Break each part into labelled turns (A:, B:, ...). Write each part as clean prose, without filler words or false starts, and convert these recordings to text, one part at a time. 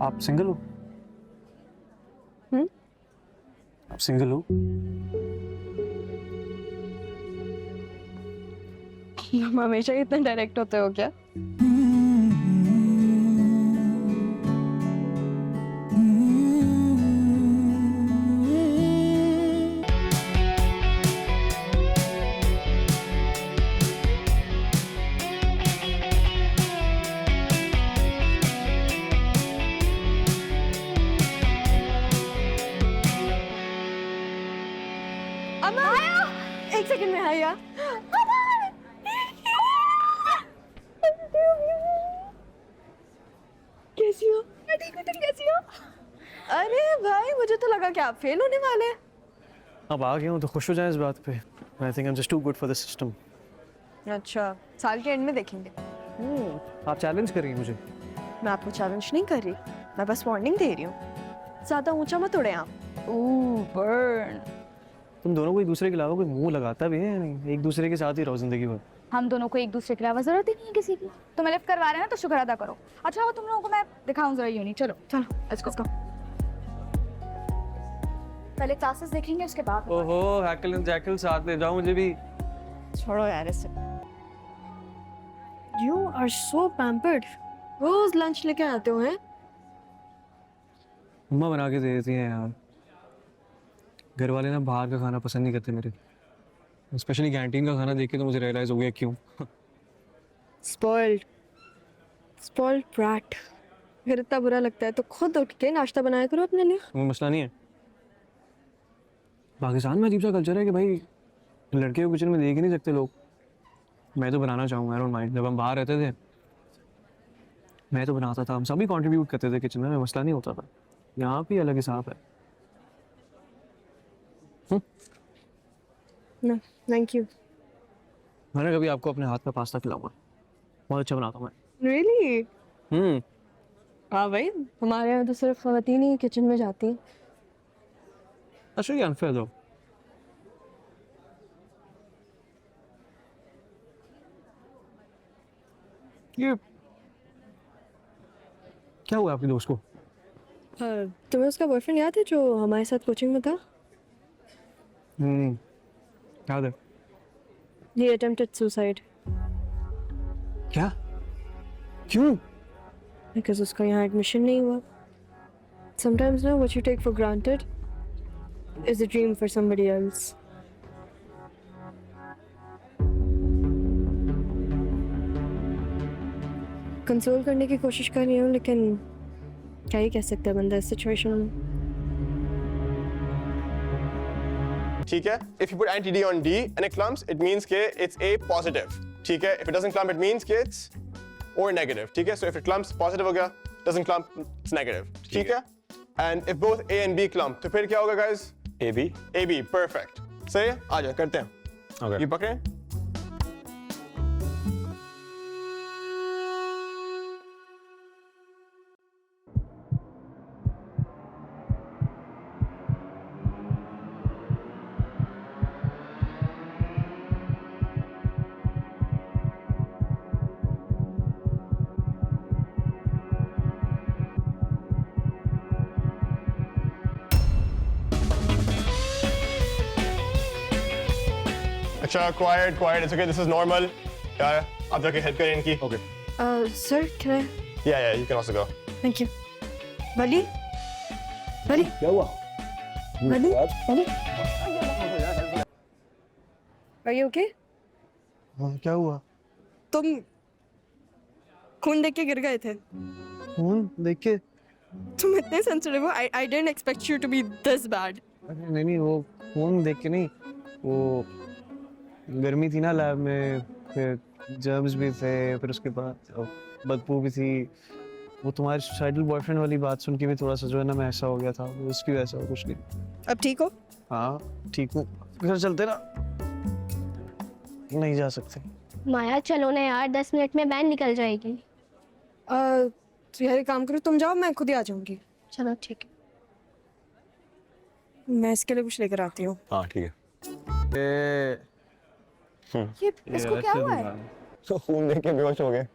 A: आप सिंगल हो? आप सिंगल हो?
B: तुम हमेशा ही इतने डायरेक्ट होते हो क्या? अमन, एक सेकंड में आया। कैसी हो? मैं ठीक हूँ, तुम कैसी हो? अरे भाई, मुझे तो लगा कि आप फेल होने वाले हैं।
A: अब आ गया हूँ तो खुश हो जाए इस बात पे। I think I am just too good for the system.
B: अच्छा, साल के एंड में देखेंगे।
A: आप चैलेंज करेंगे मुझे?
B: मैं आपको चैलेंज नहीं कर रही, मैं बस वार्निंग दे रही हूँ। ज्यादा ऊंचा मत उड़े आप। ओह बर्न।
A: तुम दोनों को एक दूसरे के अलावा कोई मुंह लगाता भी है या नहीं? एक दूसरे के साथ ही रहो जिंदगी भर।
C: हम दोनों को एक दूसरे के अलावा जरूरत ही नहीं है किसी की। तुम्हें लिफ्ट करवा रहे हैं ना तो शुक्र अदा करो। अच्छा वो तुम लोगों को मैं दिखाऊं जरा यूनिट। चलो
B: चलो लेट्स गो।
C: पहले क्लासेस देखेंगे उसके बाद।
A: ओहो हैकल एंड जैकल साथ ले जाओ मुझे भी।
B: छोड़ो यार इसे। You are so pampered. रोज लंच लेके आते हो हैं?
A: मम्मा बना के दे देती हैं यार। घर वाले ना बाहर का खाना पसंद नहीं करते मेरे, स्पेशली कैंटीन का खाना देख के तो मुझे रियलाइज हो गया क्यों।
B: Spoiled. Spoiled brat. अगर इतना बुरा लगता है तो खुद उठ के नाश्ता बनाया करो अपने लिए।
A: वो मसला नहीं है। पाकिस्तान में अजीब सा कल्चर है कि भाई लड़के को किचन में देख ही नहीं सकते लोग। मैं तो बनाना चाहूँगा, आई डोंट माइंड। जब हम बाहर रहते थे मैं तो बनाता था, हम सभी कंट्रीब्यूट करते थे किचन में, मसला नहीं होता था। यहाँ भी अलग हिसाब है।
B: No, thank you.
A: मैंने कभी आपको अपने हाथ का पास्ता खिलाऊंगा, बहुत अच्छा बनाता हूँ मैं।
B: Really? हाँ भाई, हमारे यहाँ तो सिर्फ खवातीन ही किचन में जाती हैं।
A: अच्छा ये अनफेयर दो। ये क्या हुआ आपके दोस्त को?
B: तुम्हें उसका बॉयफ्रेंड याद है जो हमारे साथ कोचिंग में था?
A: याद है।
B: He attempted suicide.
A: क्या? क्यों?
B: Because उसका यहाँ एडमिशन नहीं हुआ. Sometimes ना what you take for granted is a dream for somebody else. Console करने की कोशिश कर रही हूँ लेकिन क्या ही कह सकता है बंदा इस सिचुएशन में।
D: ठीक है, if you put anti-D on D and it clumps, it means के it's A positive. ठीक है, if it doesn't clump, it means के it's or negative. ठीक है, so if it clumps positive हो गया, doesn't clump, it's negative. ठीक है, and if both A and B clump, तो फिर क्या होगा guys?
E: AB.
D: AB, perfect. सही है, आ जाए करते हैं।
E: Okay.
D: ये पकड़े। अच्छा, quiet, it's okay, this is normal. Yeah, आप जाके help करें इनकी।
E: Okay.
B: Sir, can I?
D: Yeah, you can also go.
B: Thank you. बली? बली?
E: क्या हुआ?
B: बली? बली? Are you okay?
A: हाँ क्या हुआ?
B: तुम खून देख के गिर गए थे।
A: देख के?
B: तुम इतने सेंसिटिव हो। I didn't expect you to be this bad.
A: अरे नहीं वो खून देख के नहीं, वो गर्मी थी ना लैब में, फिर जर्म्स भी थे, फिर उसके बाद बदबू भी थी। वो तुम्हारे सुसाइडल बॉयफ्रेंड वाली बात सुन के भी थोड़ा सा जो है ना मैं ऐसा हो गया था, वो उसकी वजह से और कुछ नहीं।
B: अब ठीक हो?
A: हाँ ठीक हूँ। घर चलते ना? नहीं जा सकते।
F: माया चलो ना यार, 10 मिनट में वैन निकल जाएगी।
B: तो यार एक काम करो, तुम जाओ, मैं खुद ही आ जाऊंगी।
F: चलो ठीक है।
B: मैं इसके लिए कुछ लेकर आती हूँ।
E: हाँ ठीक है।
C: ये इसको क्या हुआ है?
D: तो खून देख के बेहोश हो गए।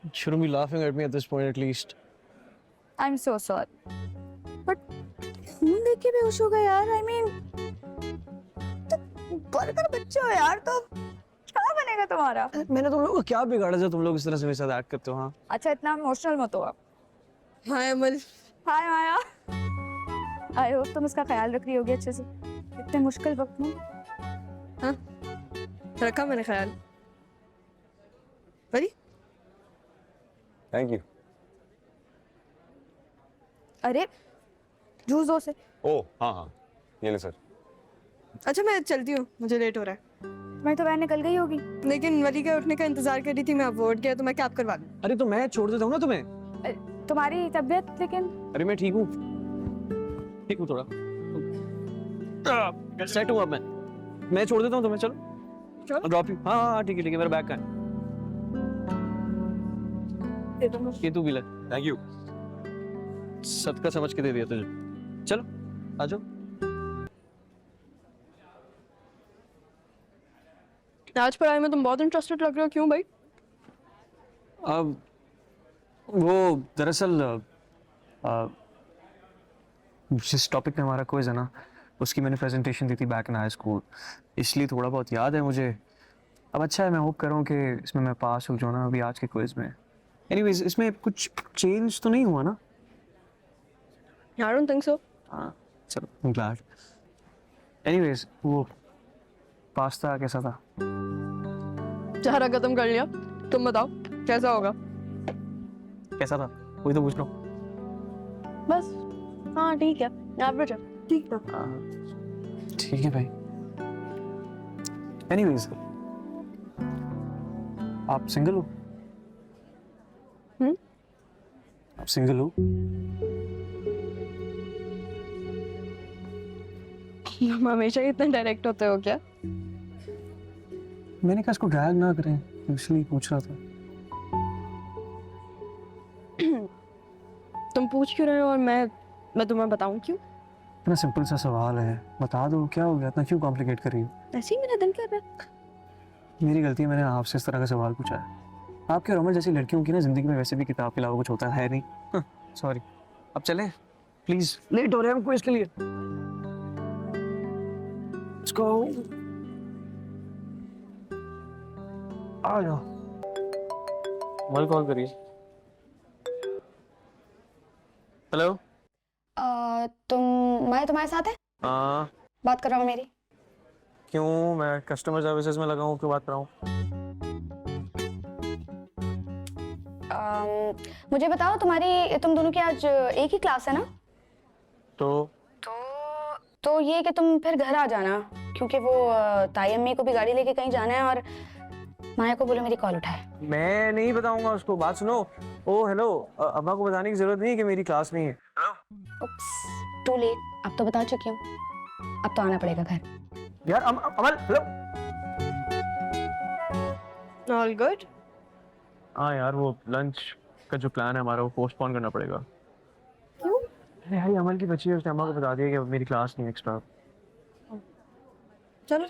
A: shouldn't be laughing at me at this point at least.
C: I am so sorry, but खून देख के बेहोश हो गए यार। आई मीन बर्गर बच्चे हो यार, तो क्या बनेगा तुम्हारा?
A: मैंने तुम लोगों को क्या बिगाड़ा जो तुम लोग इस तरह से मेरे साथ एक्ट करते हो? हाँ
C: अच्छा इतना इमोशनल मत हो आप।
B: हाय अमल।
C: हाय माया, आई होप तुम इसका ख्याल रख रही होगी अच्छे से इतने मुश्किल वक्त में।
B: हाँ रखा मैंने ख्याल। बड़ी
D: थैंक यू।
C: अरे जूस दो से।
D: ओ हाँ हाँ, ये ले सर।
B: अच्छा मैं चलती हूँ, मुझे लेट हो रहा है।
C: तुम्हारी तो बहन निकल गई होगी।
B: लेकिन वली के उठने का इंतजार कर रही थी, मैं अब उठ गया तो मैं कैब करवा लूँ।
A: अरे तो मैं छोड़ देता हूँ ना तुम्हें।
C: तुम्हारी तबीयत लेकिन।
A: अरे मैं ठीक हूँ थोड़ा सेट हूँ अब मैं छोड़ देता हूँ तुम्हें। चलो ड्रॉप यू। हाँ हाँ ठीक है मेरा बैग का है, ये तू भी ले।
D: Thank you.
A: सदका समझ के दे दिया तुझे। चलो आ जाओ।
B: आज पढ़ाई में तुम बहुत इंटरेस्टेड लग रहे हो, क्यों भाई?
A: अब वो दरअसल जिस टॉपिक पे हमारा क्विज है ना, उसकी मैंने प्रेजेंटेशन दी थी बैक इन हाई स्कूल, इसलिए थोड़ा बहुत याद है मुझे। अब अच्छा है, मैं होप कर रहा हूँ कि इसमें मैं पास हो जाऊँ ना अभी आज के क्विज में। एनीवेज इसमें कुछ चेंज तो नहीं हुआ ना?
B: I don't think so.
A: हाँ चलो I'm glad. एनीवेज वो पास्ता कैसा था?
B: चारा खत्म कर लिया, तुम बताओ कैसा होगा?
A: कैसा था वही तो पूछ रहा हूँ।
B: बस हाँ ठीक है, एवरेज है। ठीक था।
A: ठीक है भाई। एनीवेज आप सिंगल हो? आप सिंगल हो?
B: हम हमेशा ही इतने डायरेक्ट होते हो क्या?
A: मैंने कहा इसको ड्रैग ना करें, इसलिए पूछ रहा था।
B: तुम पूछ क्यों रहे हो और मैं तुम्हें बताऊं क्यों?
A: इतना सिंपल सा सवाल है, बता दो क्या हो गया, इतना क्यों कॉम्प्लिकेट कर रही हो?
B: ऐसे ही मेरा दिल कर रहा है।
A: मेरी गलती है, मैंने आपसे इस तरह का सवाल पूछा है। आपके और अमल जैसी लड़कियों की ना जिंदगी में वैसे भी किताब के अलावा कुछ होता है नहीं। सॉरी, अब चलें प्लीज, लेट हो रहे हैं हमको इसके लिए। Let's go. आ जाओ। मल कॉल करिए। हेलो।
C: मैं तुम्हारे साथ है?
A: हाँ।
C: बात कर रहा हूँ मेरी।
A: क्यों, मैं कस्टमर सर्विसेज में लगा हूँ, क्यों बात कर रहा हूँ?
C: मुझे बताओ तुम दोनों की आज एक ही क्लास है ना? तो ये कि तुम फिर घर आ जाना, क्योंकि वो ताई अम्मी को भी गाड़ी लेके कहीं जाना है और माया को बोलो मेरी कॉल उठाए।
A: मैं नहीं बताऊंगा उसको, बात सुनो। ओ हेलो, अम्मा को बताने की जरूरत नहीं है कि मेरी क्लास नहीं है।
C: उप्स, टू लेट, अब तो बता चुकी हूँ, अब तो आना पड़ेगा घर।
A: यार अमल हेलो।
B: All good?
A: हाँ यार, वो लंच का जो प्लान है हमारा वो पोस्टपोन करना पड़ेगा।
B: क्यों?
A: अरे भाई अमल की बच्ची है, उसने अम्मा को बता दिया कि मेरी क्लास नहीं है एक्स्ट्रा।
B: चलो